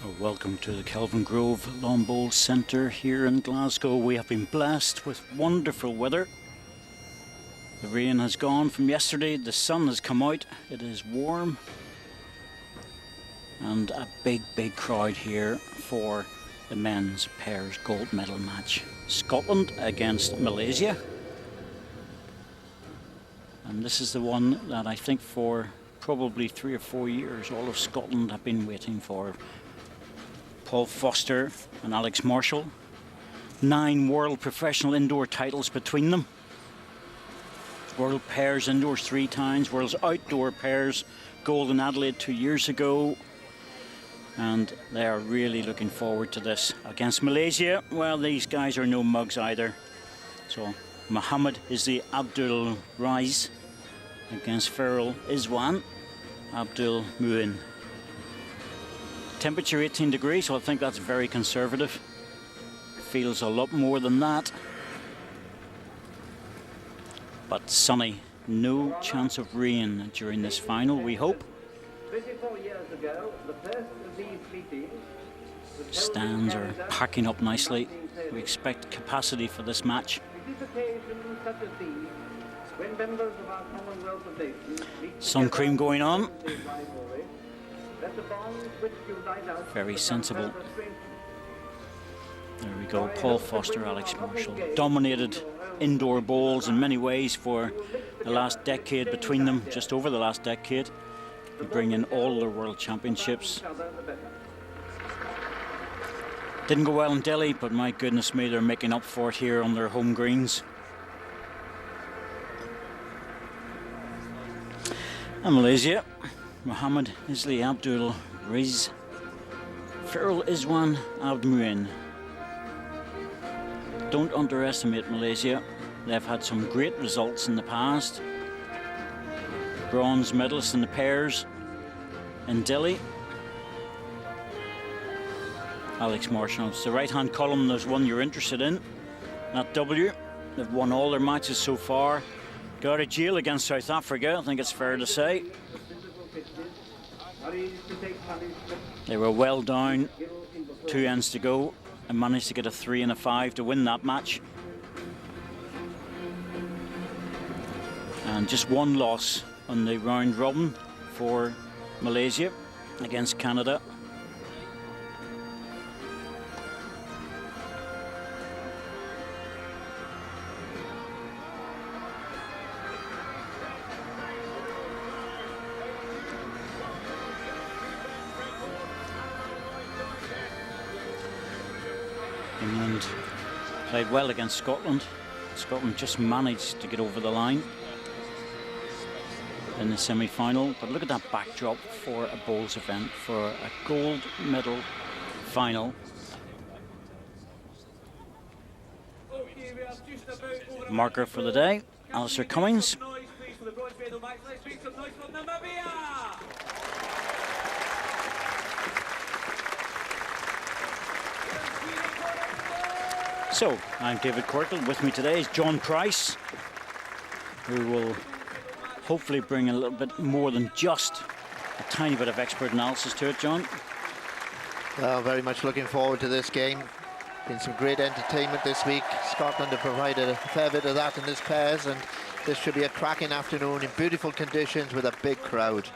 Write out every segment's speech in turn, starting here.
Welcome to the Kelvin Grove Lawn Bowls Centre here in Glasgow. We have been blessed with wonderful weather. The rain has gone from yesterday, the sun has come out, it is warm, and a big crowd here for the men's pairs gold medal match. Scotland against Malaysia. And this is the one that I think for probably 3 or 4 years all of Scotland have been waiting for. Paul Foster and Alex Marshall. 9 world professional indoor titles between them. World pairs indoors 3 times. World's outdoor pairs gold in Adelaide 2 years ago. And they are really looking forward to this. Against Malaysia, well, these guys are no mugs either. So Muhammad Isli Abdul Rais against Farrell Iswan Abdul Muin. Temperature 18 degrees, so I think that's very conservative. Feels a lot more than that. But sunny, no chance of rain during this final, we hope. 24 years ago, the first of these meetings. Stands are packing up nicely. We expect capacity for this match. Sun cream going on. Very sensible. There we go, Paul Foster, Alex Marshall. Dominated indoor bowls in many ways for the last decade between them, just over the last decade. They bring in all their world championships. Didn't go well in Delhi, but my goodness me, they're making up for it here on their home greens. And Malaysia, Muhammad Isli Abdul Riz, Farrell Iswan Abdul Muin. Don't underestimate Malaysia. They've had some great results in the past. Bronze medalists in the pairs in Delhi. Alex Marshall. It's the right-hand column. There's one you're interested in. That W. They've won all their matches so far. Got out of jail against South Africa, I think it's fair to say. They were well down, 2 ends to go, and managed to get a 3 and a 5 to win that match. And just 1 loss on the round robin for Malaysia against Canada. England played well against Scotland. Scotland just managed to get over the line in the semi-final. But look at that backdrop for a bowls event, for a gold medal final. Marker for the day, Alistair Cummings. So, I'm David Quirkle. With me today is John Price, who will hopefully bring a little bit more than just a tiny bit of expert analysis to it. John? Well, very much looking forward to this game. Been some great entertainment this week. Scotland have provided a fair bit of that in this pairs, and this should be a cracking afternoon in beautiful conditions with a big crowd.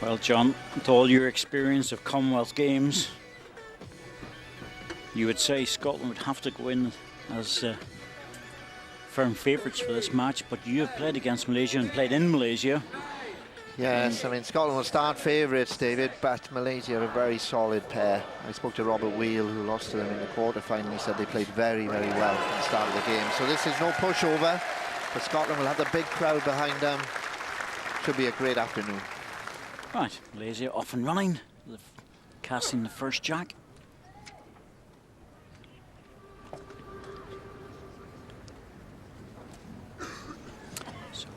Well, John, with all your experience of Commonwealth Games, you would say Scotland would have to go in as firm favourites for this match, but you have played against Malaysia and played in Malaysia. Yes, I mean, Scotland will start favourites, David, but Malaysia are a very solid pair. I spoke to Robert Wheel, who lost to them in the quarter-final. He said they played very well from the start of the game. So this is no pushover, but Scotland will have the big crowd behind them. Should be a great afternoon. Right, Malaysia off and running, casting the first jack. So,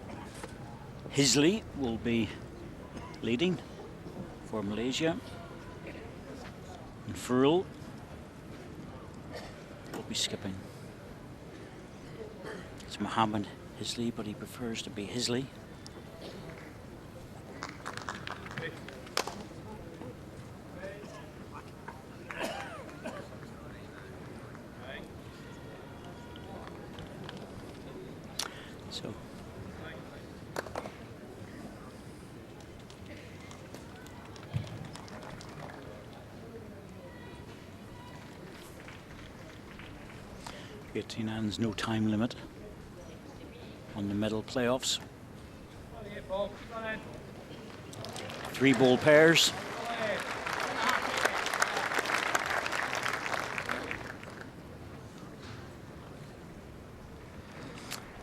Hisley will be leading for Malaysia. And Farrell will be skipping. It's Mohammed Hisley, but he prefers to be Hisley. So and there's no time limit on the medal playoffs. 3 ball pairs.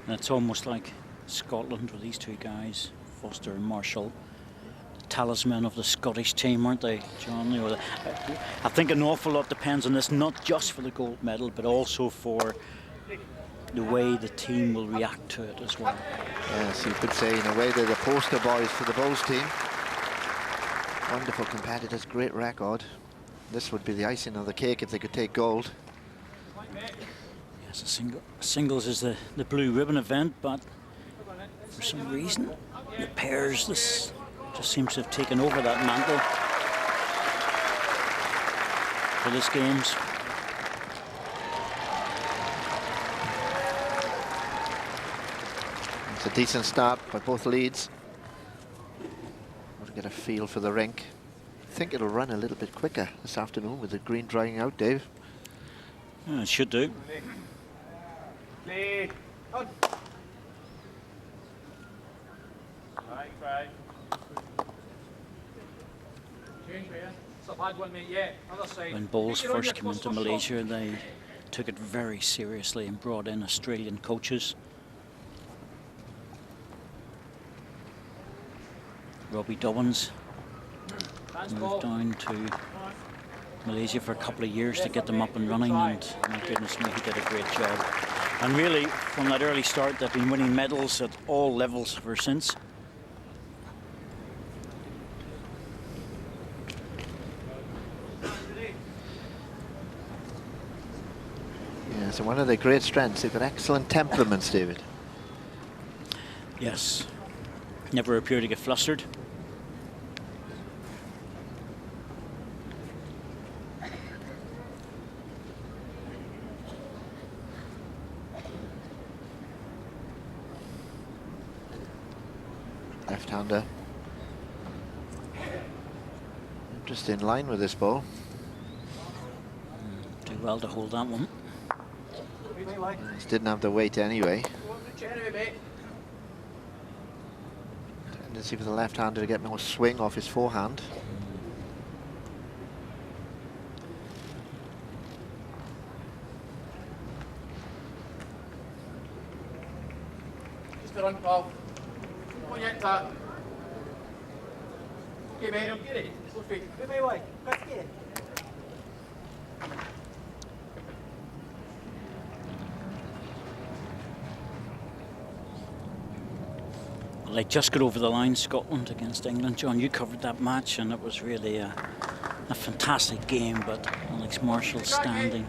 And it's almost like Scotland with these 2 guys, Foster and Marshall, the talisman of the Scottish team, aren't they, John? You know, I think an awful lot depends on this, not just for the gold medal, but also for the way the team will react to it as well. Yes, you could say in a way they're the poster boys for the Bulls team. Wonderful competitors, great record. This would be the icing on the cake if they could take gold. Yes, singles is the blue ribbon event, but for some reason the pairs, this just seems to have taken over that mantle for this games. It's a decent start by both leads. Want to get a feel for the rink. I think it'll run a little bit quicker this afternoon with the green drying out, Dave. Yeah, it should do. When Bulls first came into Malaysia, they took it very seriously and brought in Australian coaches. Robbie Dobbins moved down to Malaysia for a couple of years to get them up and running, and my goodness me, he did a great job. And really, from that early start, they've been winning medals at all levels ever since. Yeah, so one of their great strengths, they've got excellent temperaments, David. Yes, never appear to get flustered. Left-hander. Just in line with this ball. Do well to hold that one. Just didn't have the weight anyway. Tendency for the left-hander to get more swing off his forehand. Just run, Paul. Come on, get that. Okay, mate, I'm getting it. Good, mate, why? Let's get it. Well, they just got over the line, Scotland against England. John, you covered that match, and it was really a fantastic game, but Alex Marshall's standing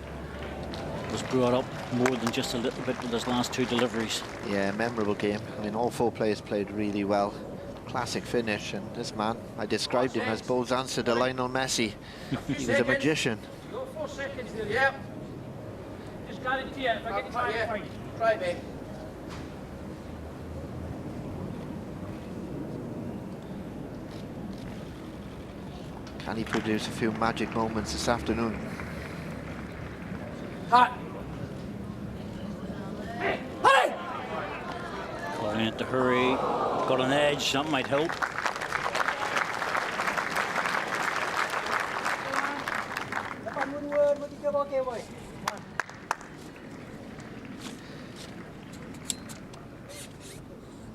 was brought up more than just a little bit with his last 2 deliveries. Yeah, memorable game. I mean, all 4 players played really well. Classic finish, and this man, I described him as Bulls' answer to Lionel Messi. He was a magician. You got 4 seconds there, yeah. Just guarantee it. If I get time, fine. Try, mate. Can he produce a few magic moments this afternoon? Hot. Hurry! Calling it to hurry. Got an edge, that might help.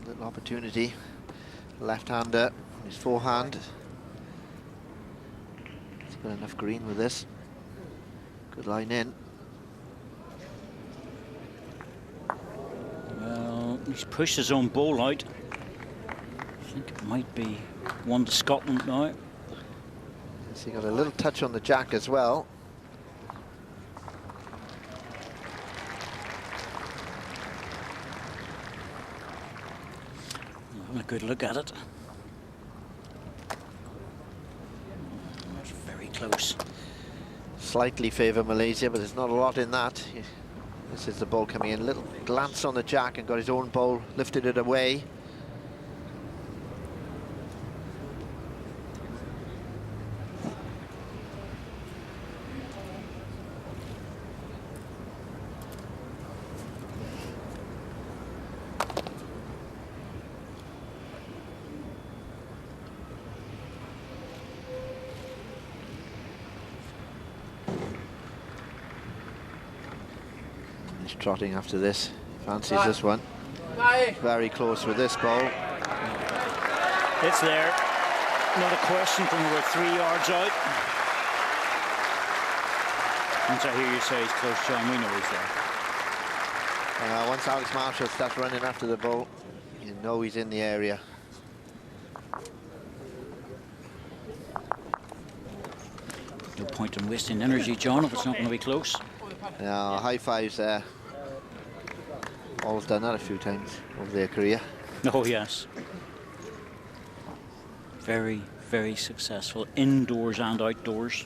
Little opportunity. Left-hander, his forehand. He's got enough green with this. Good line in. Well, he's pushed his own ball out. I think it might be 1 to Scotland now. So he got a little touch on the jack as well. Having a good look at it. It's very close. Slightly favour Malaysia, but there's not a lot in that. This is the ball coming in. Little glance on the jack and got his own ball, lifted it away. He's trotting after this. Fancies this one. Very close with this ball. It's there. Not a question from we're 3 yards out. Once I hear you say he's close, John, we know he's there. Once Alex Marshall starts running after the ball, you know he's in the area. No point in wasting energy, John, if it's not going to be close. Now, high fives there. All's done that a few times over their career. Oh, yes. Very, very successful, indoors and outdoors.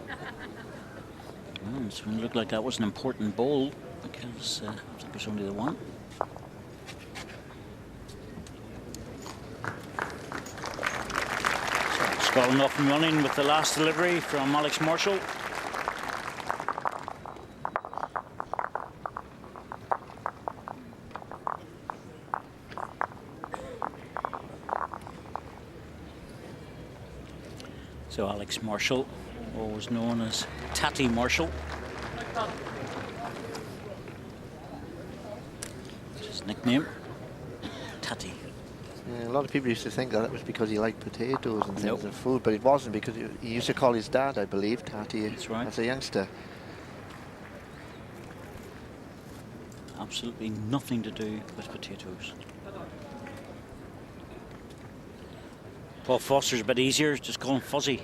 Well, it's going to look like that was an important ball, because I think it was only the one. So Scotland off and running with the last delivery from Alex Marshall. So Alex Marshall, always known as Tatty Marshall. That's his nickname, Tatty. Yeah, a lot of people used to think that it was because he liked potatoes and things Nope. and food, but it wasn't, because he used to call his dad, I believe, Tatty, That's right. as a youngster. Absolutely nothing to do with potatoes. Paul Foster's a bit easier, just call him Fuzzy.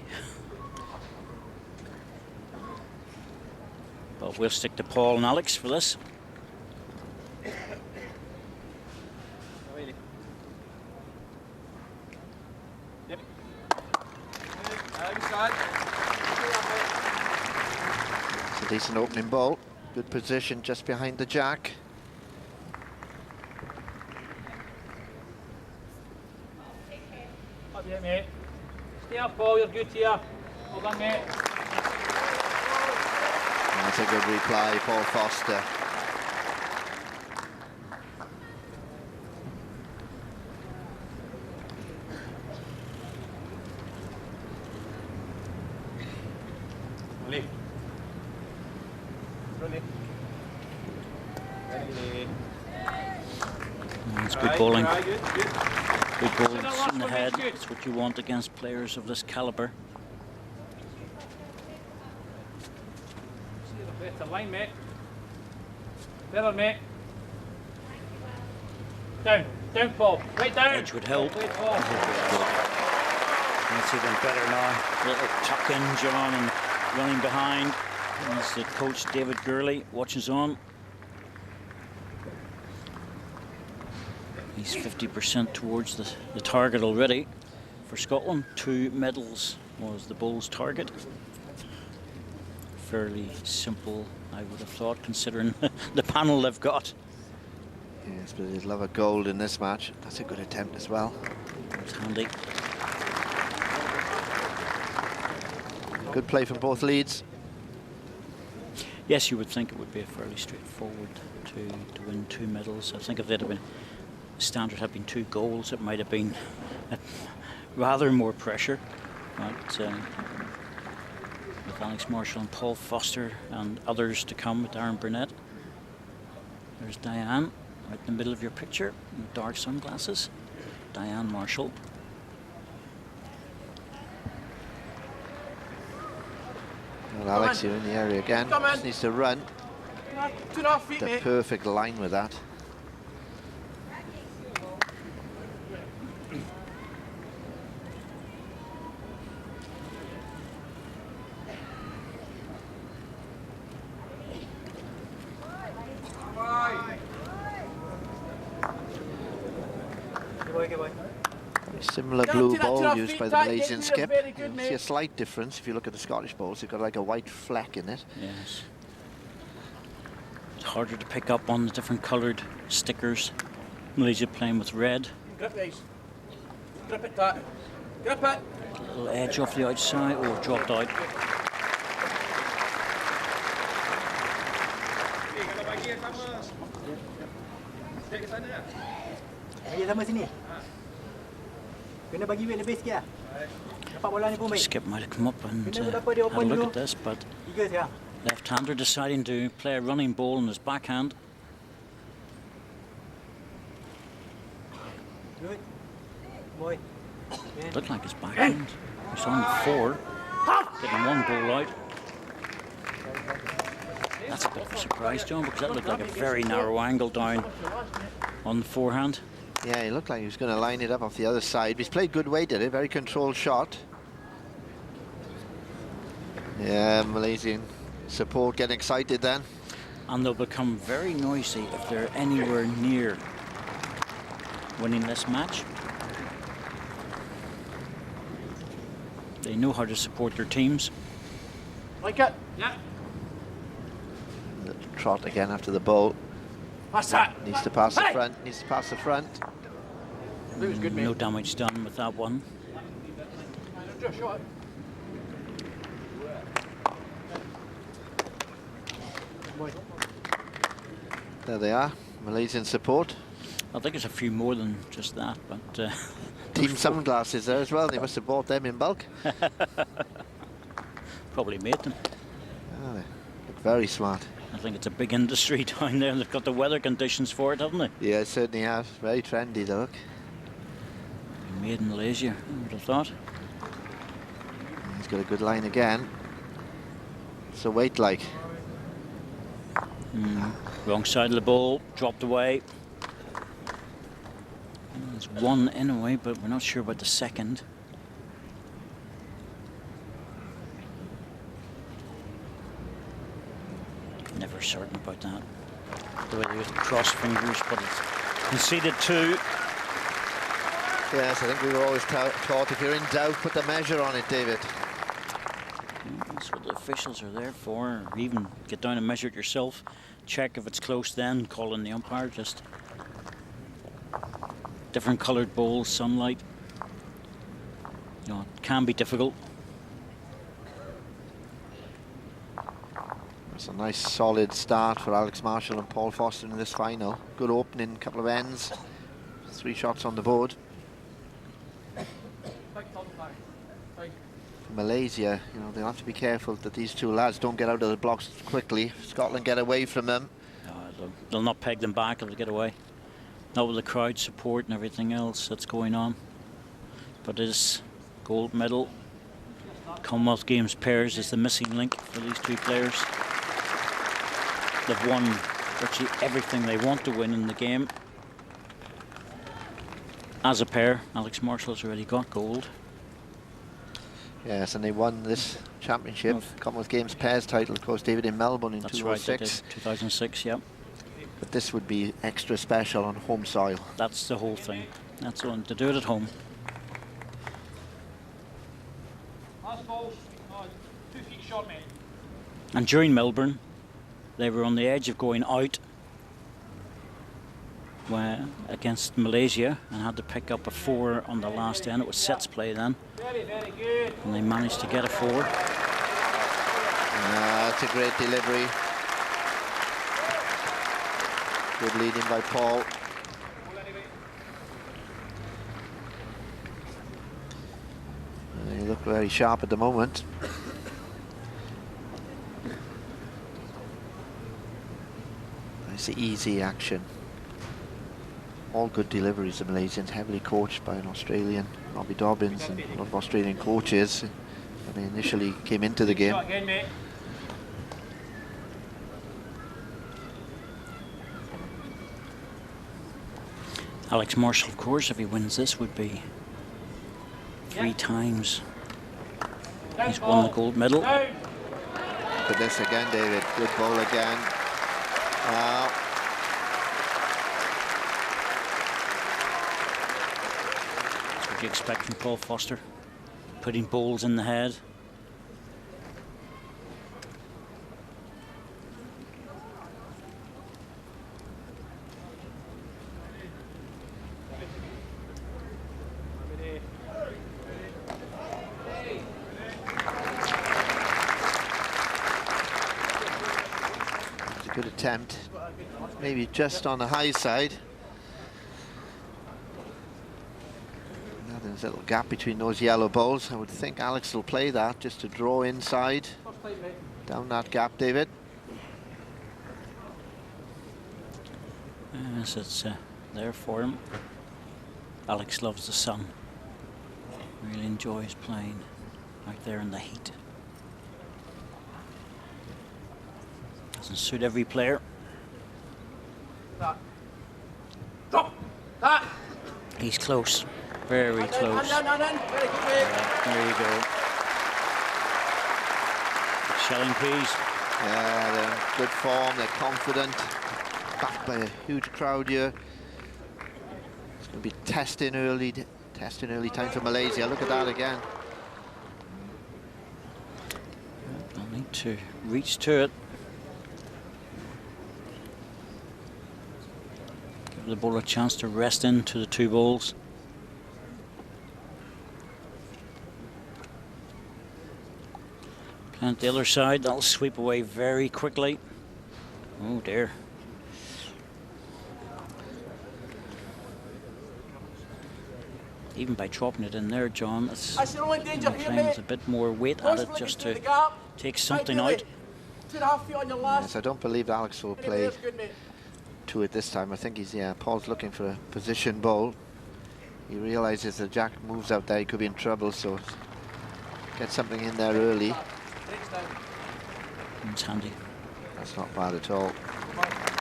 But we'll stick to Paul and Alex for this. It's a decent opening ball. Good position just behind the jack. Up here, mate. Stay up, Paul, you're good here. Well done, mate. That's a good reply, Paul Foster. It's good bowling. Good. Good balls in the head. It's what you want against players of this calibre. Better line, mate. Better, mate. Down, Paul. Right down. Edge would help. Right, Paul. That's even better now. Little tuck in, John, and running behind. As the coach David Gurley watches on. He's 50% towards the target already for Scotland. 2 medals was the bowl's target. Fairly simple, I would have thought, considering the panel they've got. Yes, but they'd love a gold in this match. That's a good attempt as well. It's handy. Good play from both leads. Yes, you would think it would be a fairly straightforward to win 2 medals. I think if they'd have been standard had been 2 goals, it might have been rather more pressure. But with Alex Marshall and Paul Foster and others to come with Darren Burnett. There's Diane, right in the middle of your picture, in dark sunglasses. Diane Marshall. Well, Alex, you're in the area again. Just needs to run. 2.5 feet, The mate. perfect line with that. Similar blue bowl used by the Malaysian skip. You see a slight difference if you look at the Scottish bowls. They've got like a white fleck in it. Yes. It's harder to pick up on the different coloured stickers. Malaysia playing with red. Grip these. Grip it, that. Grip it. A little edge off the outside, or dropped out. Skip might have come up and had a look at this, but left-hander deciding to play a running ball in his backhand. Looked like his backhand. He's on 4, getting 1 ball out. That's a bit of a surprise, John, because that looked like a very narrow angle down on the forehand. Yeah, he looked like he was going to line it up off the other side. He's played good weight at it, very controlled shot. Yeah, Malaysian support getting excited then. And they'll become very noisy if they're anywhere near winning this match. They know how to support their teams. Like it? Yeah. Little trot again after the ball. Pass that. Needs to pass the front, needs to pass the front. It was good, mate. No damage done with that one. Just shot. There they are, Malaysian support. I think it's a few more than just that, but... Team sunglasses there as well, they must have bought them in bulk. Probably made them. Oh, they look very smart. I think it's a big industry down there. They've got the weather conditions for it, haven't they? Yeah, certainly have. Very trendy, they look. Made in Malaysia, I would have thought. He's got a good line again. It's a weight like. Wrong side of the ball, dropped away. There's 1 in a way, but we're not sure about the second. Never certain about that. The way they cross fingers, but it's conceded 2. Yes, I think we were always taught if you're in doubt, put the measure on it, David. That's what the officials are there for. Or even get down and measure it yourself. Check if it's close, then call in the umpire. Just different coloured bowls, sunlight. You know, it can be difficult. It's a nice solid start for Alex Marshall and Paul Foster in this final. Good opening, couple of ends. 3 shots on the board. For Malaysia, you know, they'll have to be careful that these 2 lads don't get out of the blocks quickly. Scotland get away from them. No, they'll not peg them back if they get away. Not with the crowd support and everything else that's going on. But it is gold medal. Commonwealth Games pairs is the missing link for these 2 players. They've won virtually everything they want to win in the game. As a pair, Alex Marshall's already got gold. Yes, and they won this championship, Commonwealth Games pairs title, of course, David, in Melbourne in That's 2006. right, 2006, yeah. But this would be extra special on home soil. That's the whole thing. That's the one, to do it at home. Last ball, 2 feet short, mate. And during Melbourne, they were on the edge of going out against Malaysia and had to pick up a 4 on the last end. It was sets play then. Very, very good. And they managed to get a 4. That's a great delivery. Good leading by Paul. They look very sharp at the moment. Nice easy action. All good deliveries, the Malaysians, heavily coached by an Australian, Robbie Dobbins, and a lot of Australian coaches when they initially came into the game. Again, mate. Alex Marshall, of course, if he wins this, would be 3 times. He's won the gold medal. Look at this again, David. Good ball again. what you expect from Paul Foster, putting bowls in the head. Good attempt, maybe just on the high side. Now there's a little gap between those yellow balls. I would think Alex will play that just to draw inside, down that gap, David. Yes, it's there for him. Alex loves the sun. Really enjoys playing out there in the heat. Doesn't suit every player. He's close, very close. Yeah, there you go. Shelling peas. Yeah, they're in good form, they're confident. Backed by a huge crowd here. It's going to be testing early time for Malaysia. Look at that again. They'll need to reach to it. Give the ball a chance to rest into the two balls. Plant the other side, that'll sweep away very quickly. Oh dear. Even by dropping it in there, John, it's playing with a bit more weight at it just to take something out. Yes, I don't believe Alex will play to it this time. I think he's, Paul's looking for a position ball. He realizes the jack moves out there, he could be in trouble, so get something in there early. It's handy. That's not bad at all.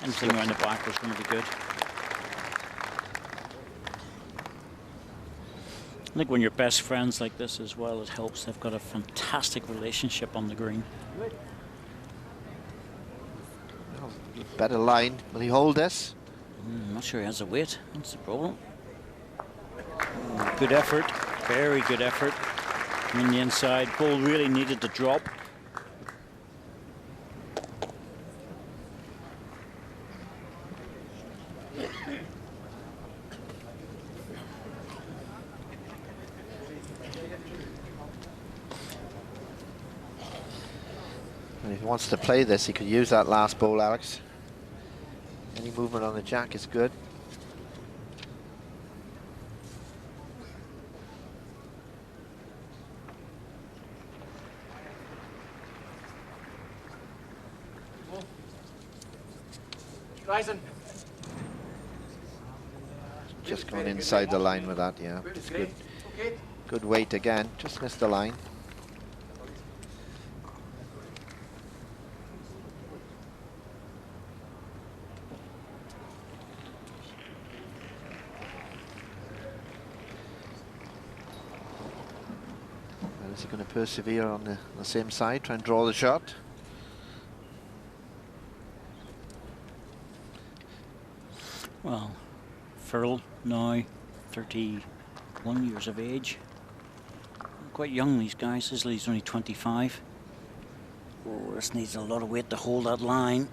Anything around the back was going to be good. I think when you're best friends like this as well, it helps. They've got a fantastic relationship on the green. Well, better line. Will he hold this? I'm not sure he has the weight. That's the problem. Good effort. Very good effort. In the inside. Ball really needed to drop. If he wants to play this, he could use that last ball, Alex. Any movement on the jack is good. Rising. Just going inside the line with that, yeah. It's good. Good weight again. Just missed the line. Is he going to persevere on the same side, try and draw the shot? Well, Farrell now 31 years of age. Quite young, these guys. Isley's only 25. Oh, this needs a lot of weight to hold that line.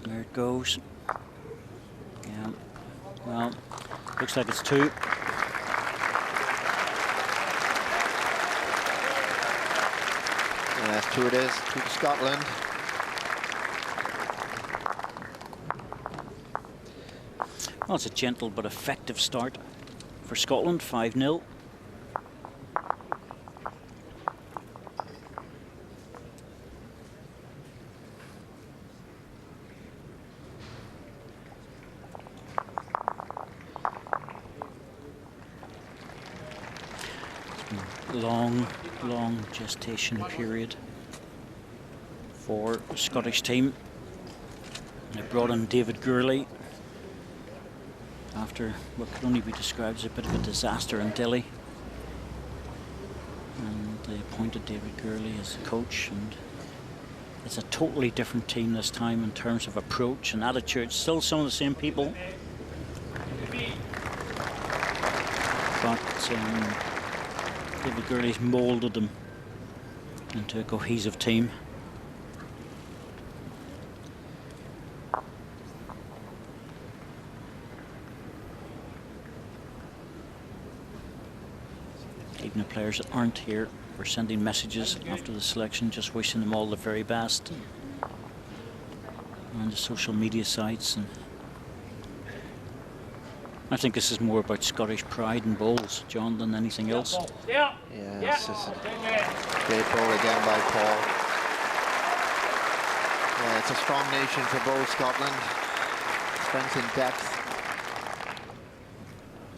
There it goes. Yeah. Well, looks like it's two. Yes, two it is. Two to Scotland. Well, it's a gentle but effective start for Scotland, 5-0. Long gestation period for the Scottish team. They brought in David Gurley after what could only be described as a bit of a disaster in Delhi. And they appointed David Gurley as the coach, and it's a totally different team this time in terms of approach and attitude. Still some of the same people. David Gurley's moulded them into a cohesive team. Even the players that aren't here are sending messages after the selection, just wishing them all the very best on the social media sites. And I think this is more about Scottish pride and bowls, John, than anything else. Yeah, this is a great ball again by Paul. Yeah, it's a strong nation for bowl, Scotland. Strength in depth.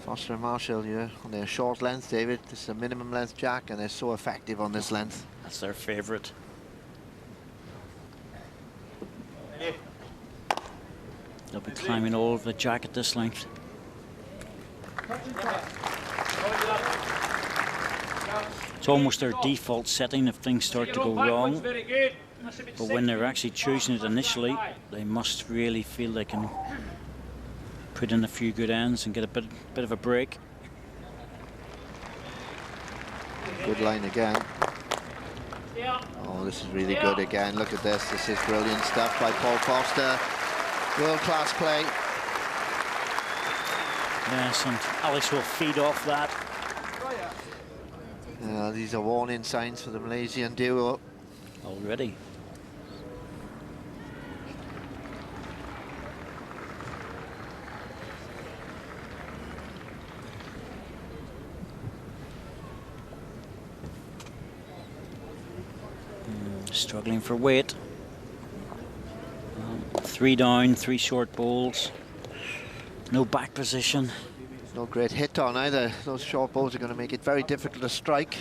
Foster and Marshall here on their short length, David. This is a minimum length jack, and they're so effective on this length. That's their favourite. They'll be climbing all over the jack at this length. It's almost their default setting if things start to go wrong. But when they're actually choosing it initially, they must really feel they can put in a few good ends and get a bit of a break. Good line again. Oh, this is really good again. Look at this. This is brilliant stuff by Paul Foster. World-class play. Yes, and Alex will feed off that. These are warning signs for the Malaysian duo. Already. Struggling for weight. 3 down, 3 short bowls. No back position. No great hit on either. Those short balls are going to make it very difficult to strike.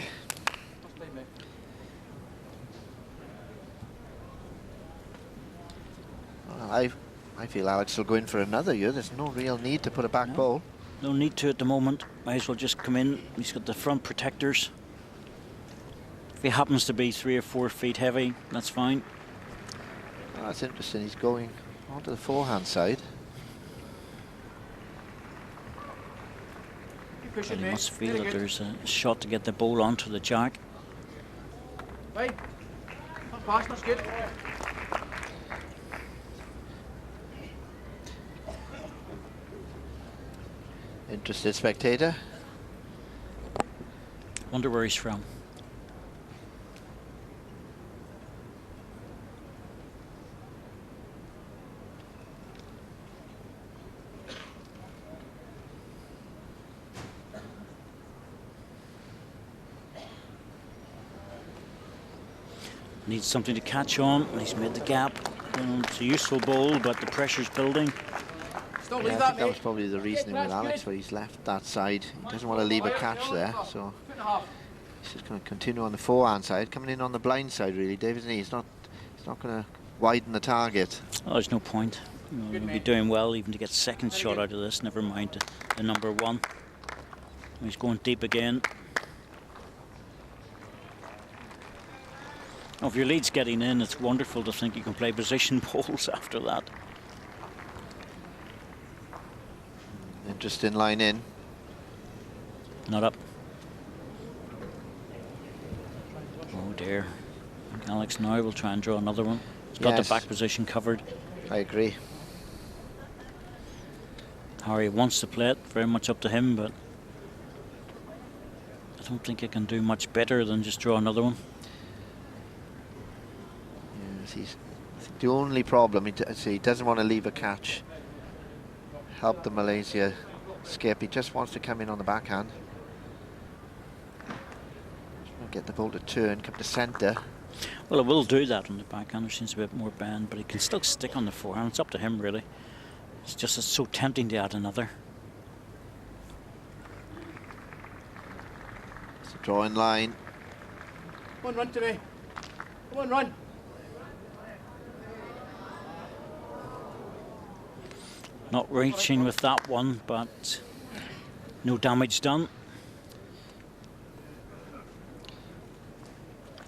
Well, I feel Alex will go in for another here. There's no real need to put a back bowl. No need to at the moment. Might as well just come in. He's got the front protectors. If he happens to be 3 or 4 feet heavy, that's fine. Oh, that's interesting. He's going onto the forehand side. But he must feel that there's a shot to get the ball onto the jack. Right. Not pass, that's good. Interested spectator. Wonder where he's from. Needs something to catch on. He's made the gap. It's a useful bowl, but the pressure's building. Don't Yeah, leave I that, think that was probably the reasoning with Alex, where he's left that side. He doesn't want to leave a catch there, so he's just going to continue on the forehand side, coming in on the blind side, really, Dave, isn't he? He's not going to widen the target. Oh, there's no point. He'll be doing well even to get second shot out of this. Never mind the number 1. He's going deep again. Oh, if your lead's getting in, it's wonderful to think you can play position bowls after that. Interesting line in. Not up. Oh dear. I think Alex now will try and draw another one. He's got the back position covered. I agree. Harry wants to play it, very much up to him, but I don't think he can do much better than just draw another one. Yes, I think the only problem, he doesn't want to leave a catch. Help the Malaysia skip. He just wants to come in on the backhand. Get the ball to turn, come to centre. Well, it will do that on the backhand. There seems a bit more bend, but he can still stick on the forehand. It's up to him, really. It's just it's so tempting to add another. It's a drawing line. Come on, run to me. Come on, run. Not reaching with that one, but no damage done.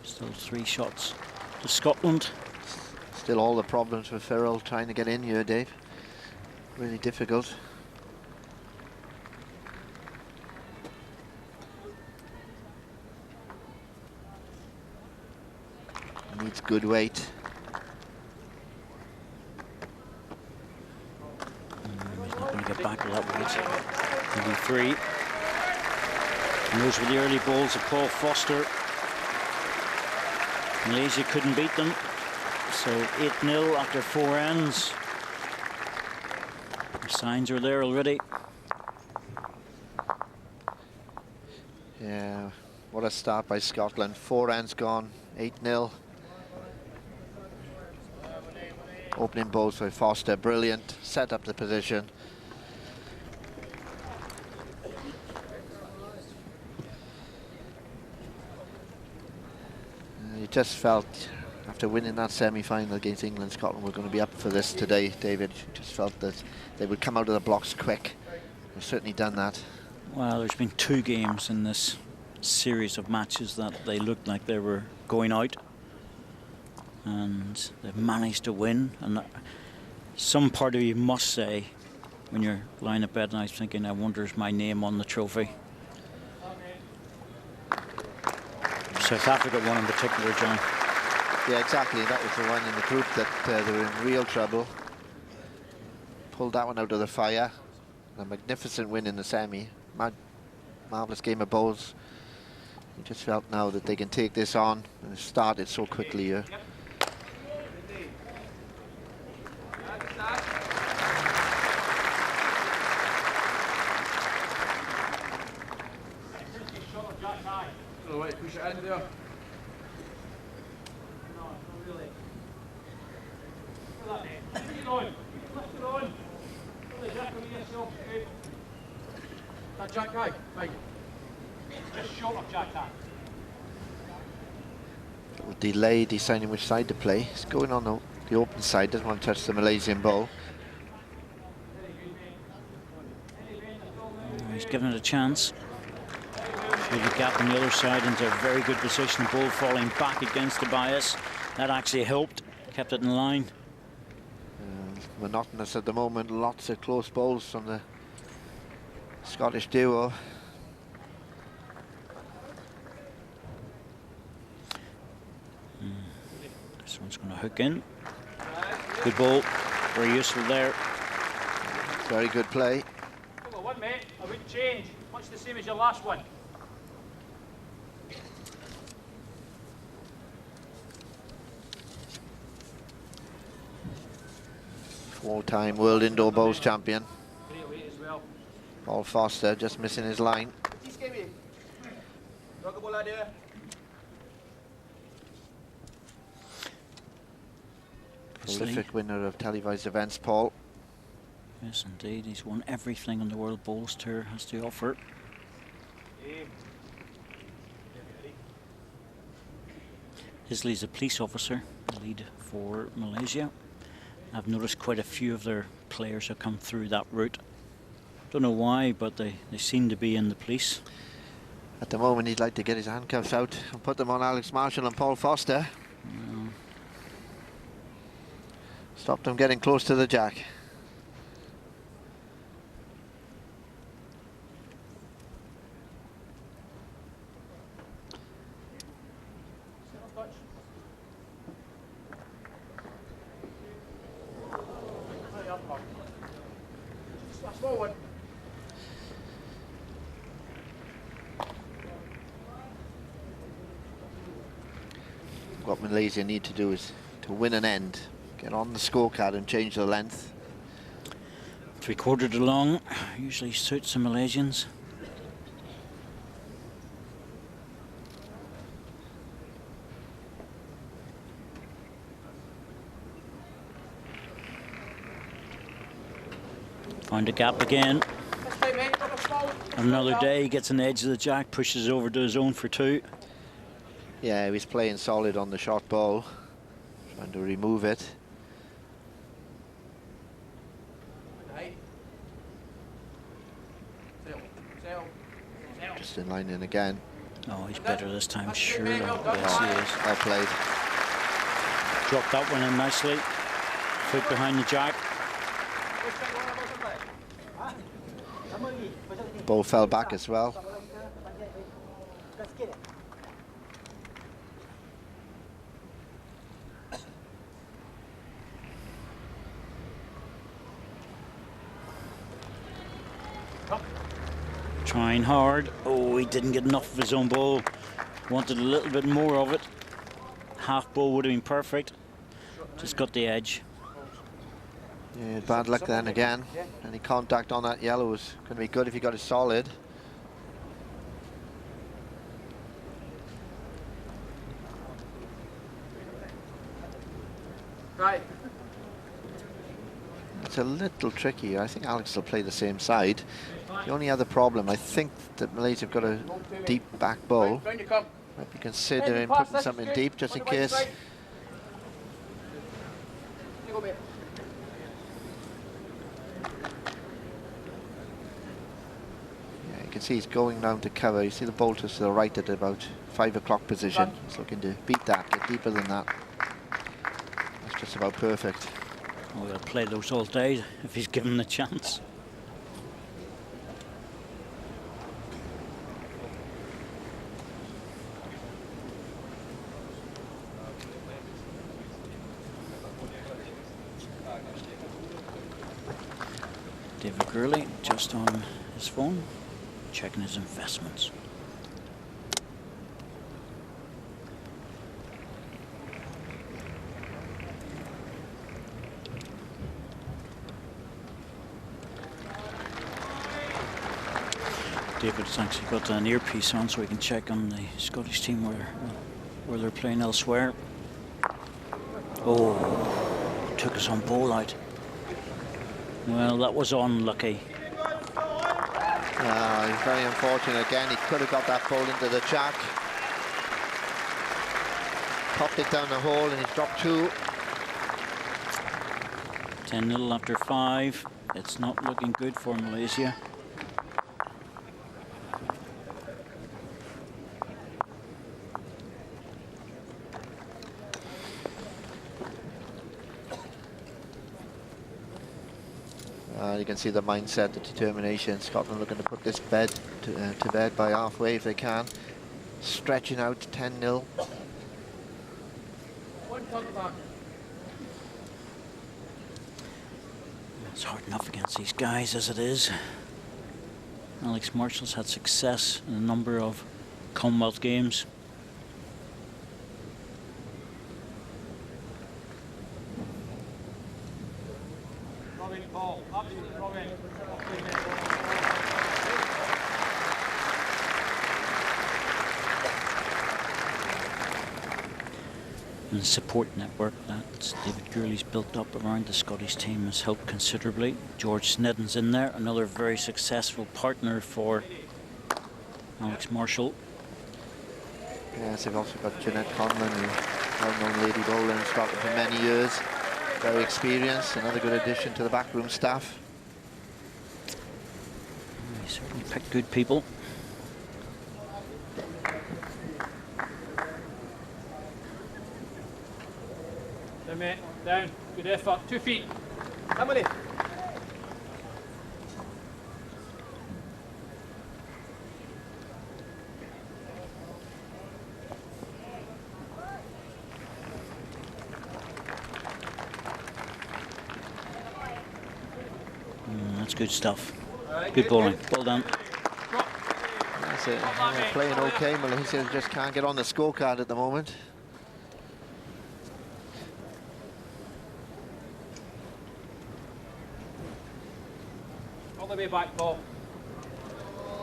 Still 3 shots to Scotland. Still all the problems for Farrell trying to get in here, Dave. Really difficult. It's good weight. He's not going to get back to that weight. Maybe 3. And those were the early balls of Paul Foster. Malaysia couldn't beat them. So 8-0 after 4 ends. The signs are there already. Yeah, what a start by Scotland. 4 ends gone, 8-0. Opening balls by Foster, brilliant. Set up the position. You just felt, after winning that semi-final against England, Scotland were going to be up for this today, David. You just felt that they would come out of the blocks quick. They've certainly done that. Well, there's been 2 games in this series of matches that they looked like they were going out, and they've managed to win. And some part of you must say, when you're lying in bed at night thinking, I wonder is my name on the trophy. South Africa won in particular, John. Yeah, exactly. That was the one in the group that they were in real trouble. Pulled that one out of the fire. A magnificent win in the semi. Marvellous game of bowls. You just felt now that they can take this on, and it started so quickly here. Push it in there. Jack high, Mike. Just short of Jack high. Delay deciding which side to play. He's going on the open side, doesn't want to touch the Malaysian ball. He's given it a chance. With the gap on the other side into a very good position. The ball falling back against the bias. That actually helped, kept it in line. Monotonous at the moment. Lots of close balls from the Scottish duo. This one's going to hook in. Good ball. Very useful there. Very good play. Hold on, 1 minute. I wouldn't change. Much the same as your last one. Four-time world indoor bowls champion. Great weight as well. Paul Foster just missing his line. Prolific winner of televised events, Paul. Yes, indeed. He's won everything on the World Bowls Tour has to offer. Isley's a police officer, lead for Malaysia. I've noticed quite a few of their players have come through that route. Don't know why, but they seem to be in the police. At the moment, he'd like to get his handcuffs out and put them on Alex Marshall and Paul Foster. Stop them getting close to the jack. Forward. What Malaysia need to do is to win an end, get on the scorecard and change the length. 3/4 to long usually suits the Malaysians. Found a gap again. Another day, gets an edge of the jack, pushes over to his own for 2. Yeah, he was playing solid on the short ball, trying to remove it. Just in line in again. Oh, he's better this time, surely. Yes, he is. Well played. Dropped that one in nicely. Foot behind the jack. Ball fell back as well. Trying hard. Oh, he didn't get enough of his own ball. Wanted a little bit more of it. Half ball would have been perfect. Just got the edge. Yeah, bad luck then again. Any contact on that yellow was going to be good if he got it solid. Right. It's a little tricky. I think Alex will play the same side. The only other problem, I think that Malaysia have got a deep back bowl. Round you come. Might be considering putting something deep just in case. You go, mate. Yeah, you can see he's going round to cover. You see the bowl to the right at about 5 o'clock position. He's looking to beat that, get deeper than that. That's just about perfect. Oh, he'll play those all day if he's given the chance. David Gurley just on his phone, checking his investments. David's actually got an earpiece on so he can check on the Scottish team where they're playing elsewhere. Oh, took his own ball out. Well, that was unlucky. He's very unfortunate again. He could have got that ball into the jack. Popped it down the hole and he's dropped 2. 10-0 after 5. It's not looking good for Malaysia. You can see the mindset, the determination. Scotland looking to put this bed to bed by halfway if they can. Stretching out 10-0. It's hard enough against these guys as it is. Alex Marshall's had success in a number of Commonwealth games. And the support network that David Gurley's built up around the Scottish team has helped considerably. George Snedden's in there, another very successful partner for Alex Marshall. Yes, they've also got Jeanette Conlon, who's well-known lady bowler in Scotland for many years. Very experienced, another good addition to the backroom staff. He certainly picked good people. Down, mate. Down. Good effort. 2 feet. How many? That's good stuff. Good bowling. Well done. That's it. They're playing okay. Malaysia just can't get on the scorecard at the moment. All the way back, Paul.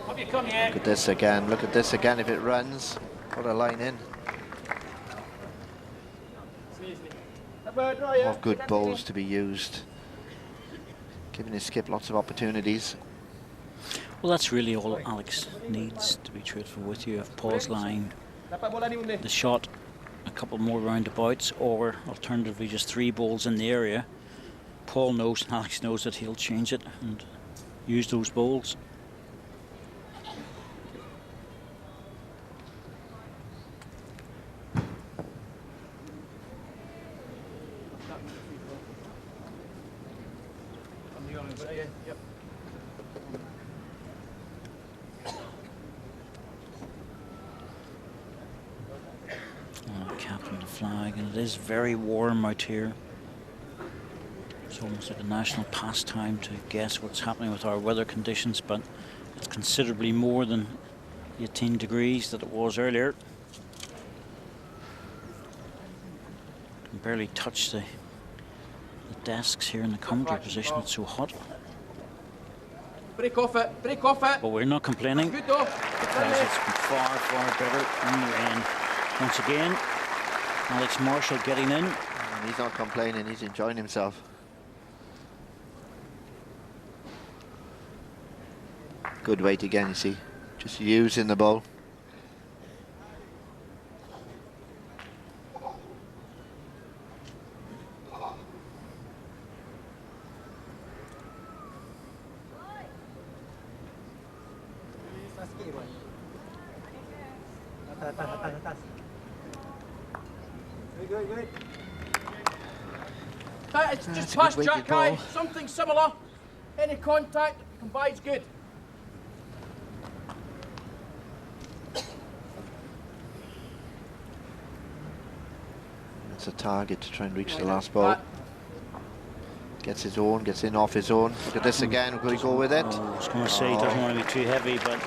Up you come, yeah. Look at this again. Look at this again. If it runs, put a line in. More good bowls to be used. Giving his skip lots of opportunities. Well, that's really all Alex needs, to be truthful with you. If Paul's line, the shot, a couple more roundabouts, or alternatively just 3 balls in the area, Paul knows and Alex knows that he'll change it and use those bowls. Captain the flag, and it is very warm out here. It's almost like a national pastime to guess what's happening with our weather conditions, but It's considerably more than 18 degrees that it was earlier. Can barely touch the desks here in the commentary position. It's so hot. Break off it, break off it. But we're not complaining Good though. because it's far, far better in the rain. Once again, Alex Marshall getting in. And he's not complaining, he's enjoying himself. Good weight again, you see. Just using the bowl. It's just past Jack High, something similar. Any contact, combines good. That's a target to try and reach the last ball. Gets his own, gets in off his own. Look at this again, will he go with it? I was going to say he doesn't want to be too heavy, but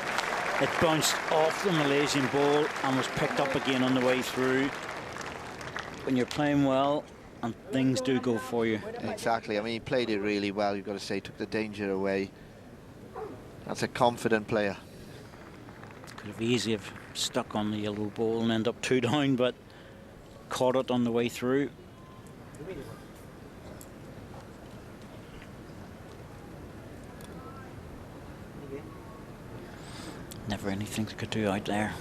it bounced off the Malaysian ball and was picked up again on the way through. When you're playing well and things do go for you. Exactly, I mean, he played it really well, you've got to say, took the danger away. That's a confident player. Could have easily have stuck on the yellow ball and end up 2 down, but caught it on the way through. Never anything they could do out there.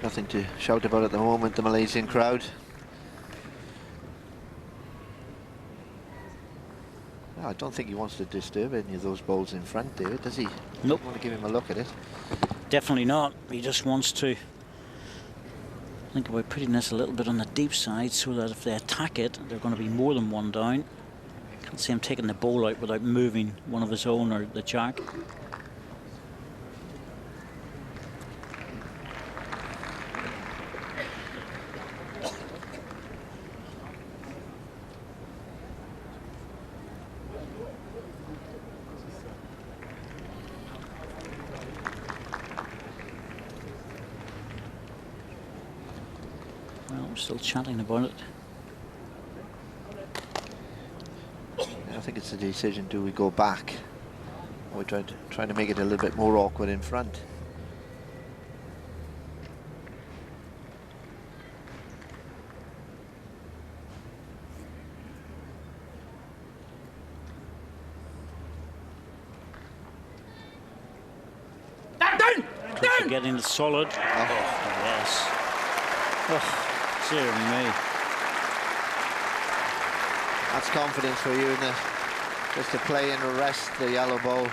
Nothing to shout about at the moment, the Malaysian crowd. I don't think he wants to disturb any of those balls in front, David, does he? Nope. Want to give him a look at it? Definitely not. He just wants to think about putting this a little bit on the deep side so that if they attack it, they're going to be more than 1 down. Can't see him taking the ball out without moving one of his own or the jack. Still chatting about it. I think it's a decision, do we go back? Or we trying to make it a little bit more awkward in front? Down! Getting it solid. Oh, yes. Oh. Dear me. That's confidence for you, isn't it? Just to play and arrest the yellow ball.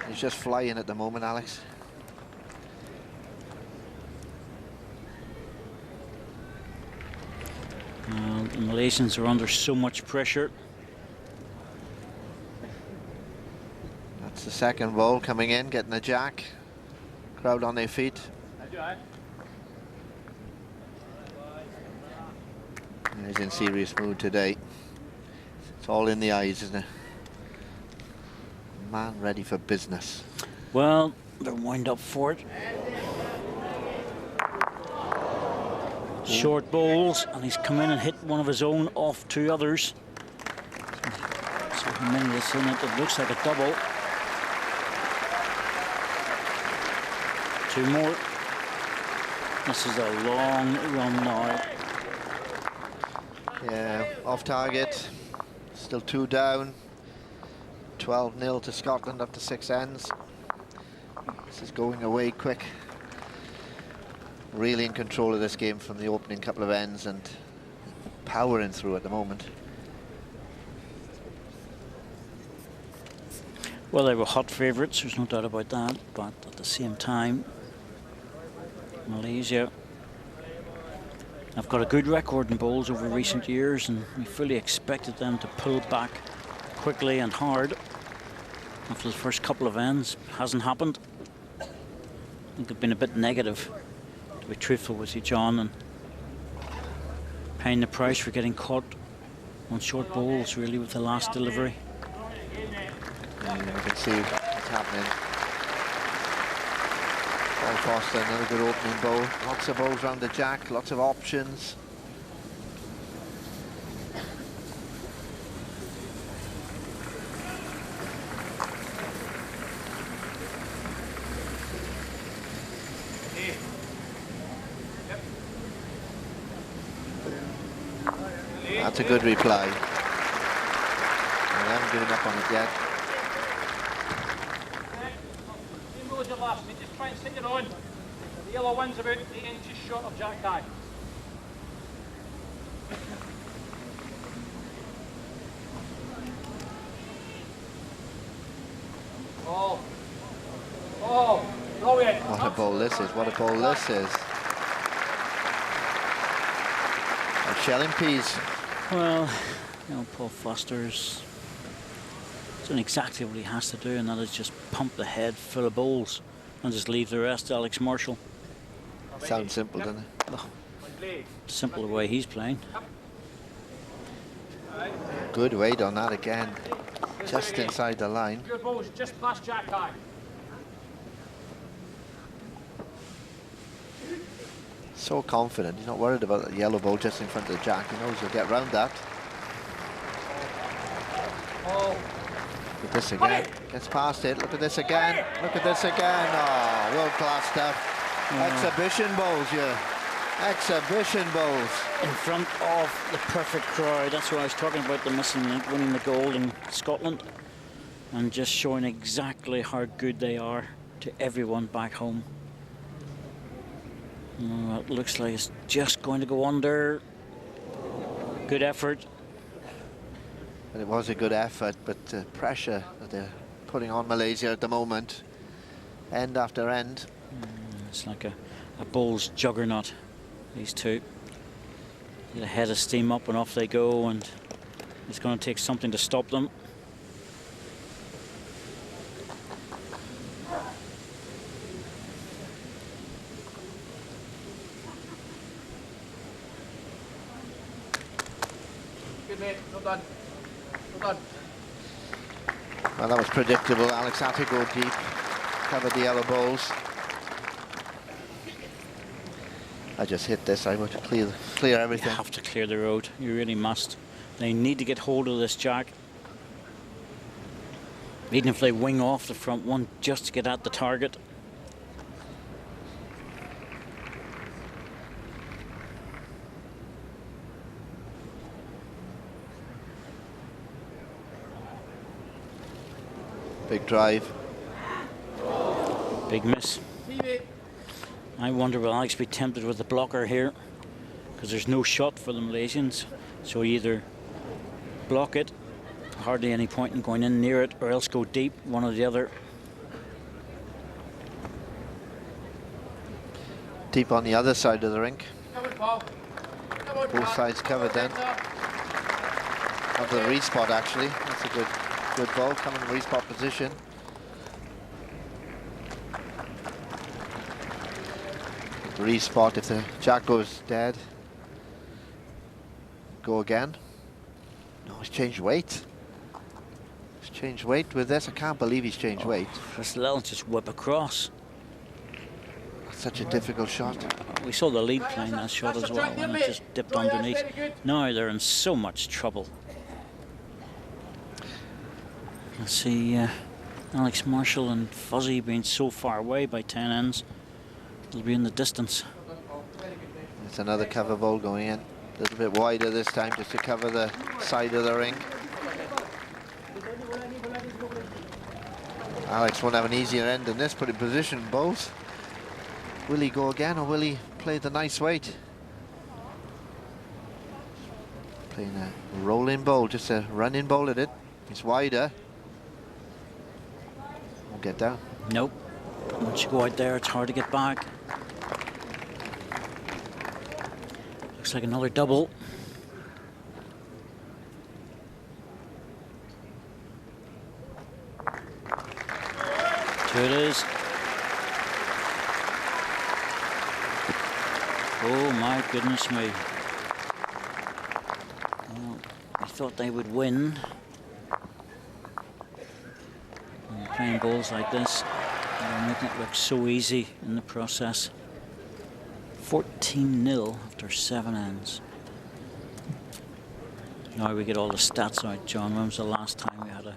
He's just flying at the moment, Alex. The Malaysians are under so much pressure. That's the second ball coming in, getting the jack. Crowd on their feet. He's in serious mood today. It's all in the eyes, isn't it? Man ready for business. Well, they're wound up for it. Short bowls, and he's come in and hit one of his own off 2 others. So how many is in it? It looks like a double. 2 more. This is a long run now. Yeah, off target. Still 2 down. 12-0 to Scotland after 6 ends. This is going away quick. Really in control of this game from the opening couple of ends and powering through at the moment. Well, they were hot favourites, there's no doubt about that, but at the same time, Malaysia have got a good record in bowls over recent years, and we fully expected them to pull back quickly and hard after the first couple of ends. Hasn't happened. I think they've been a bit negative, to be truthful with you, John, and paying the price for getting caught on short bowls, really, with the last delivery. And you can see what's happening. Paul Foster, another good opening bowl. Lots of bowls around the jack, lots of options. That's a good reply. I haven't given up on it yet. Just try and sit it on. The yellow one's about 8 inches short of Jack High. Oh. Oh. Brilliant. What a bowl this is. What a bowl this is. Shelling peas. Well, you know, Paul Foster's doing exactly what he has to do, and that is just pump the head full of bowls and just leave the rest to Alex Marshall. Sounds simple, doesn't it? Oh, simple the way he's playing. Good weight on that again. Just inside the line. Your bowl's just past Jack High. So confident. He's not worried about the yellow ball just in front of the jack. He knows he'll get round that. Oh. Look at this again. Gets past it. Look at this again. Look at this again. Oh, world-class stuff. Exhibition bowls, yeah. Exhibition bowls. In front of the perfect crowd. That's what I was talking about, the missing link, winning the gold in Scotland. And just showing exactly how good they are to everyone back home. Oh, it looks like it's just going to go under. Good effort. And it was a good effort, but the pressure that they're putting on Malaysia at the moment, end after end. It's like a bowls juggernaut, these two. Get a head of steam up and off they go, and it's going to take something to stop them. Good mate, well done. Well done. Well, that was predictable. Alex had to go deep, covered the yellow bowls. I just hit this. I want to clear everything. You have to clear the road. You really must. They need to get hold of this jack. Even if they wing off the front one just to get at the target. Big drive. Big miss. I wonder will Alex be tempted with the blocker here, because there's no shot for the Malaysians. So either block it, hardly any point in going in near it, or else go deep, one or the other. Deep on the other side of the rink. Come on, Paul. Come on, Both sides covered then. Onto the respot actually. That's a good ball, coming in respot position. Respot if the jack goes dead. Go again. No, he's changed weight. He's changed weight with this. I can't believe he's changed weight. Just let it just whip across. Such a difficult shot. We saw the lead playing that shot as well, and it just dipped underneath. Now they're in so much trouble. Let's see, Alex Marshall and Fuzzy being so far away by 10 ends. They'll be in the distance. It's another cover ball going in. A little bit wider this time just to cover the side of the rink. Alex won't have an easier end than this, put in position bowls. Will he go again or will he play the nice weight? Playing a rolling bowl, just a running bowl at it. It's wider. Won't get down. Nope. Once you go out there, it's hard to get back. Looks like another double. Two it is. Oh my goodness me. We thought they would win. And playing balls like this, they're making it look so easy in the process. 14-0 after 7 ends. Now we get all the stats out, John. When was the last time we had a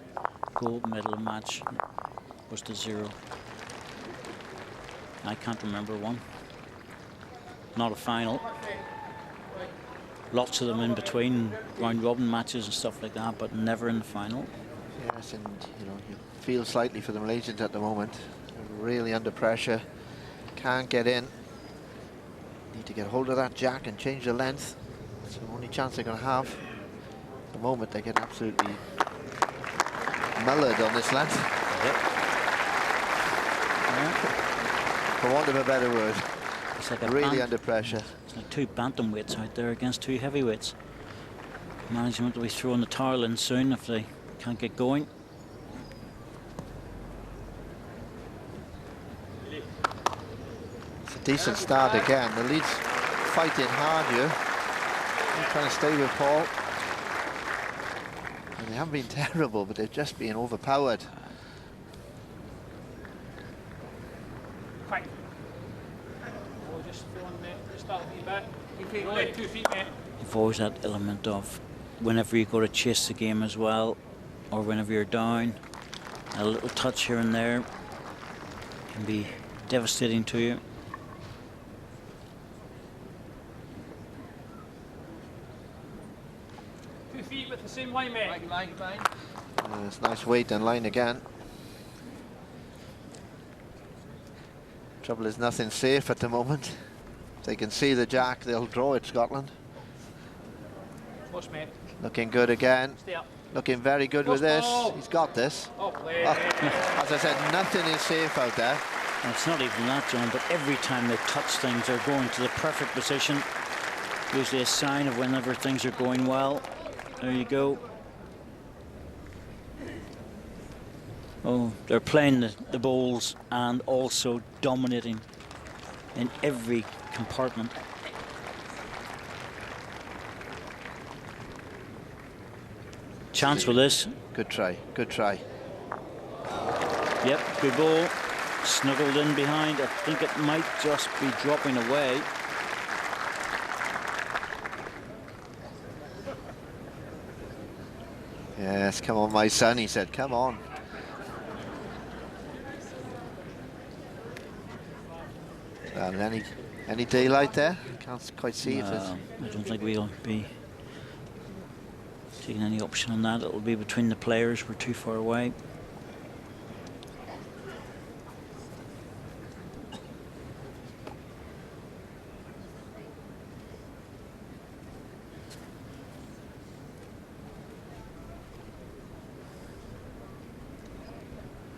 gold medal match? It was to 0. I can't remember one. Not a final. Lots of them in between, round robin matches and stuff like that, but never in the final. Yes, and you know, you feel slightly for the Malaysians at the moment. They're really under pressure. Can't get in. Need to get hold of that jack and change the length. It's the only chance they're going to have. At the moment, they get absolutely mullered on this length. Yep. Yeah. For want of a better word. It's like really under pressure. It's like 2 bantamweights out there against 2 heavyweights. Management will be throwing the towel in soon if they can't get going. It's a decent start again. The lead's fighting hard here. They're trying to stay with Paul. And they haven't been terrible, but they've just been overpowered. Quick. Oh, just feeling the start of the back. 2 feet, only 2 feet, mate. You've always that element of whenever you go to chase the game as well, or whenever you're down, a little touch here and there can be devastating to you. Feet with the same line, mate. It's nice weight and line again. Trouble is nothing safe at the moment. If they can see the jack, they'll draw it, Scotland. Push, mate. Looking good again. Stay up. Looking very good with this. He's got this. Oh, play. As I said, nothing is safe out there. And it's not even that, John, but every time they touch things, they're going to the perfect position. Usually a sign of whenever things are going well. There you go. Oh, they're playing the bowls and also dominating in every compartment. Chance with this. Good try, good try. Yep, good ball. Snuggled in behind. I think it might just be dropping away. Yes, come on, my son, he said, come on. Any daylight there? Can't quite see if it's... I don't think we'll be taking any option on that. It'll be between the players. We're too far away.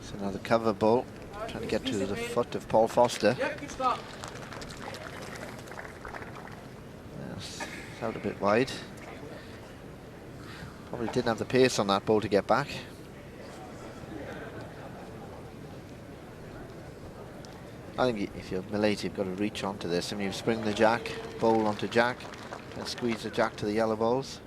It's another cover ball, trying to get to the foot of Paul Foster. Yep, good start. Yes, it's out a bit wide. Probably didn't have the pace on that ball to get back. I think if you're Malaysia, you've got to reach onto this. I mean, you spring the jack, bowl onto jack, and squeeze the jack to the yellow balls.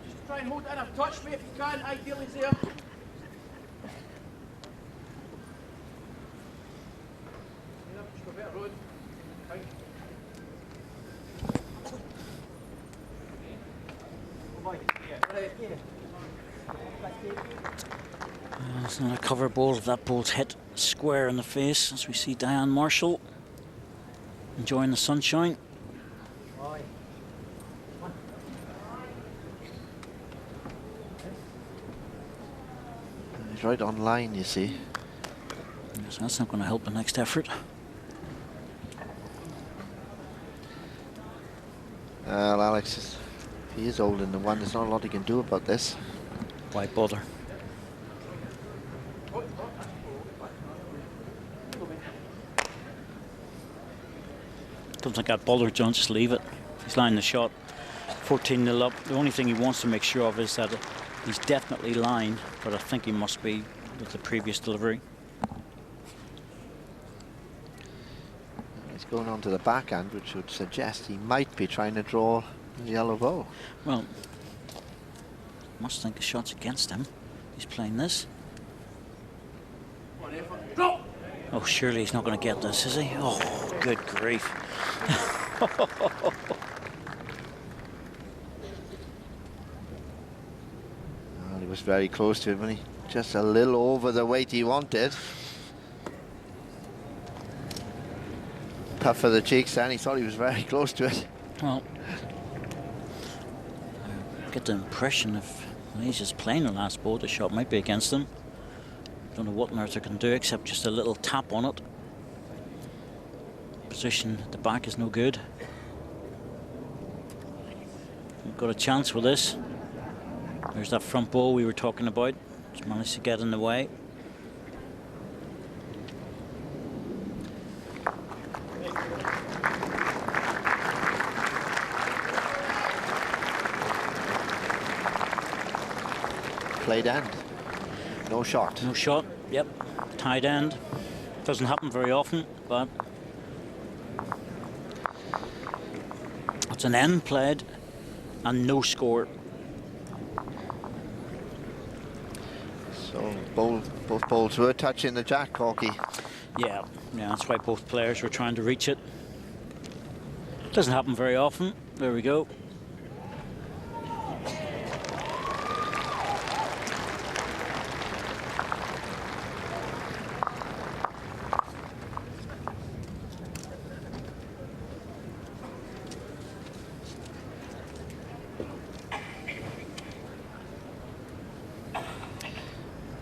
Just try and hold it in a touch, mate, if you can. Ideally, there. Just a bit of road. Fine. It's not a cover ball. If that ball's hit square in the face, as we see Diane Marshall enjoying the sunshine. He's right on line, you see. So that's not going to help the next effort. Well, Alex, he is old in the one. There's not a lot he can do about this. Why bother? Don't think I'd bother, John. Just leave it. He's lying the shot. 14-0 up. The only thing he wants to make sure of is that He's definitely lined, but I think he must be with the previous delivery. He's going on to the backhand, which would suggest he might be trying to draw the yellow ball. Well, must think the shot's against him. He's playing this. Oh, surely he's not going to get this, is he? Oh, good grief. Well, he was very close to him, and he just a little over the weight he wanted. Puff for the cheeks, and he thought he was very close to it. Well, I get the impression if Malaysia's playing the last ball, the shot might be against him. Don't know what on earth they can do except just a little tap on it. Position at the back is no good. We've got a chance with this. There's that front ball we were talking about. Just managed to get in the way. Played end. No shot. No shot, yep. Tight end. Doesn't happen very often, but it's an end played and no score. So both balls were touching the jack, Corky. Yeah, that's why both players were trying to reach it. Doesn't happen very often. There we go.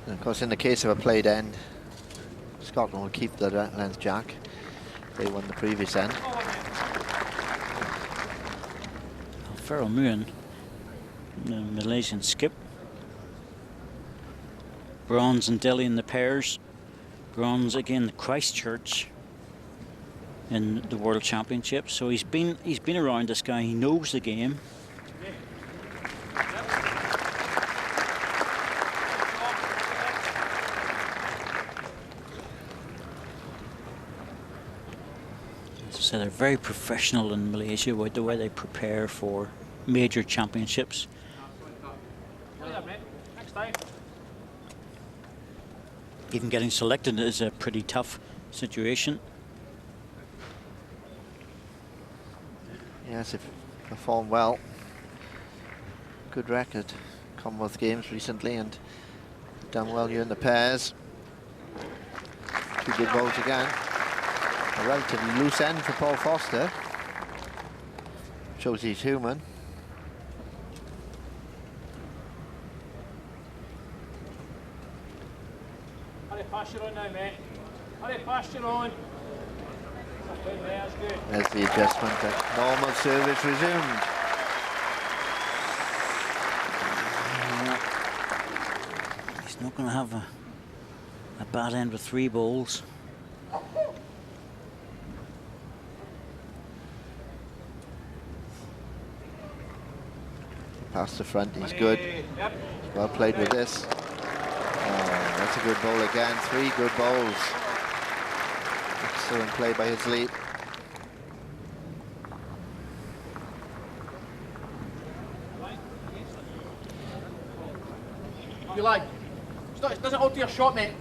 Of course, in the case of a played end, Scotland will keep the length jack. They won the previous end. Farrell Muin, the Malaysian skip. Bronze and Delhi in the pairs. Bronze again, Christchurch in the World Championship. So he's been around this guy. He knows the game. So they're very professional in Malaysia with the way they prepare for major championships. Even getting selected is a pretty tough situation. Yes, if performed well. Good record. Commonwealth Games recently and done well here in the pairs. Two good bowls again. A relatively loose end for Paul Foster. Shows he's human. Hurry past your on now, mate. Hurry past your on. That's good. There's the adjustment. Normal service resumed. He's not going to have a bad end with 3 balls. Past the front, he's good. Yep. Well played with this. Oh, that's a good bowl again. 3 good bowls. Excellent play by his lead. You like? It doesn't alter your shot, mate.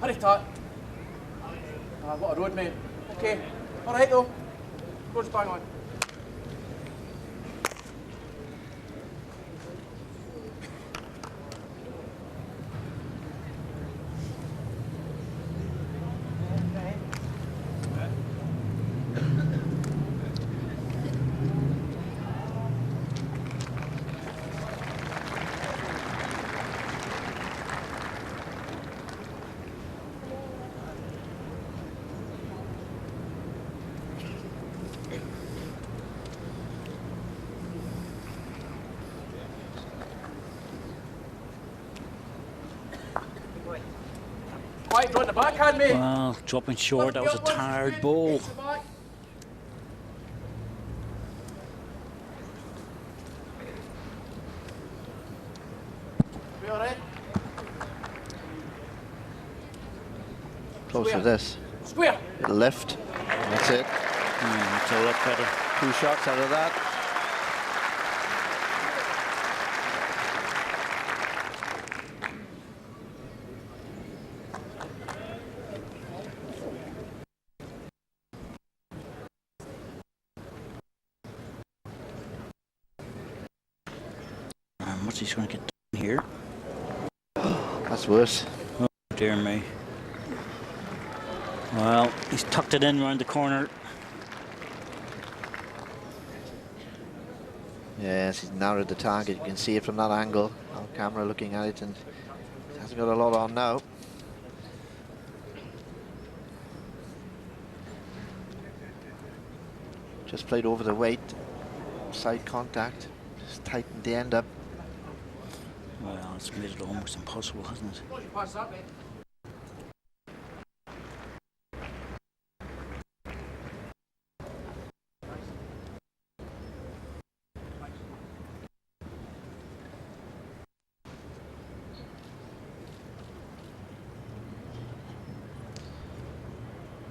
Hurry, Tat. What a road, mate. Okay. All right, though. Road's bang on. the backhand, mate. Well, dropping short, that was a tired ball. Be alright? Close to this. Square. It'll lift. That's it. It's a lot better. 2 shots out of that. What's he going to get done here? That's worse. Oh dear me. Well, he's tucked it in round the corner. Yes, he's narrowed the target. You can see it from that angle. Our camera looking at it, and he hasn't got a lot on now. Just played over the weight. Side contact. Just tightened the end up. Well, it's made it almost impossible, hasn't it? Pass that, mate.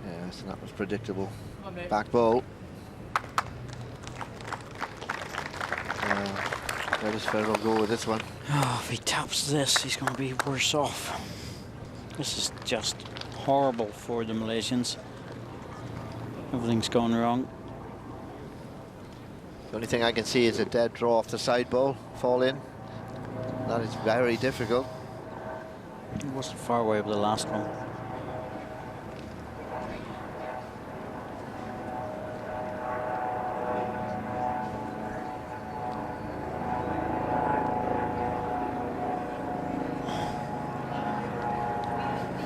Yes, and that was predictable. Come on, mate. Back ball. Where does Ferrell go with this one? Oh, if he taps this, he's going to be worse off. This is just horrible for the Malaysians. Everything's gone wrong. The only thing I can see is a dead draw off the side ball, fall in. That is very difficult. He wasn't far away with the last one.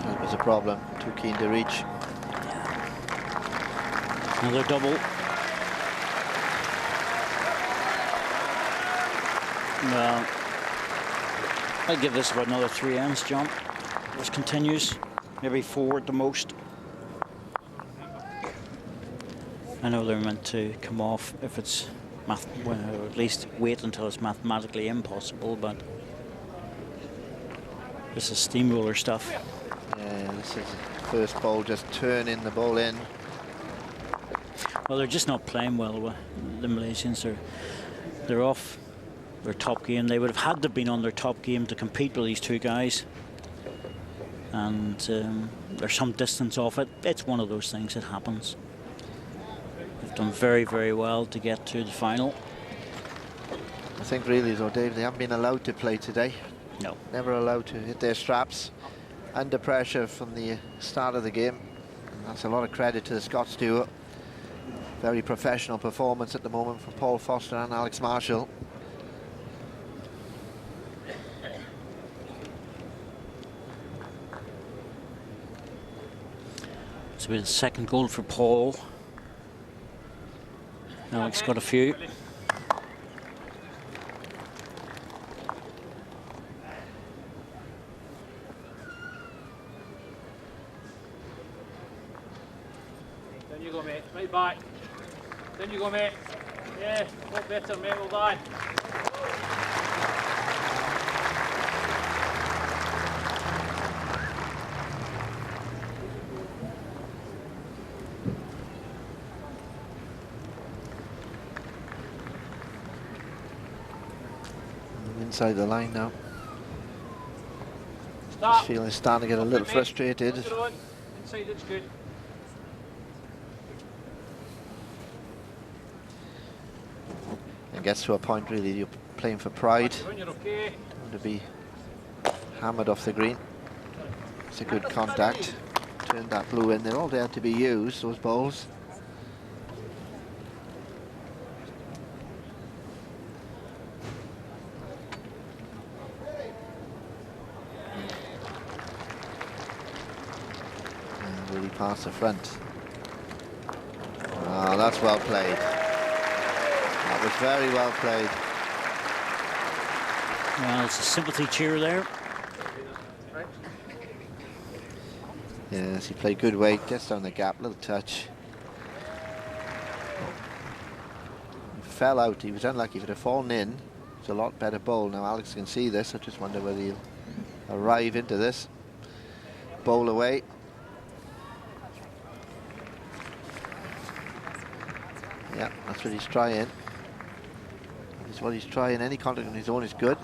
That was a problem. Too keen to reach. Another double. Well, I'd give this about another 3 ends, John. This continues, maybe 4 at the most. I know they're meant to come off if it's well, or at least wait until it's mathematically impossible, but this is steamroller stuff. Yeah, this is first ball, just turning the ball in. Well, they're just not playing well. The Malaysians they're off their top game. They would have had to have been on their top game to compete with these 2 guys, and there's some distance off it. It's one of those things that happens. They've done very, very well to get to the final. I think really though, Dave, they haven't been allowed to play today. No. Never allowed to hit their straps. Under pressure from the start of the game. And that's a lot of credit to the Scots duo. Very professional performance at the moment from Paul Foster and Alex Marshall. It's been a second goal for Paul. Alex got a few. Then you go, mate. Right back. Then you go, mate. Yeah, look better, mate. Well done. Inside the line now. Stop. Just feeling starting to get a little frustrated. Put it on. Inside it's good. It gets to a point really you're playing for pride. When you're okay. To be hammered off the green. It's a good contact. Turned that blue in. They're all there to be used, those balls. And really past the front. Ah, that's well played. That was very well played. Well, it's a sympathy cheer there. Yes, he played good weight, gets down the gap, little touch. He fell out, he was unlucky. If it had fallen in, it's a lot better bowl. Now Alex can see this, I just wonder whether he'll arrive into this. Bowl away. Yeah, that's what he's trying. That's what he's trying. Any contact on his own is good.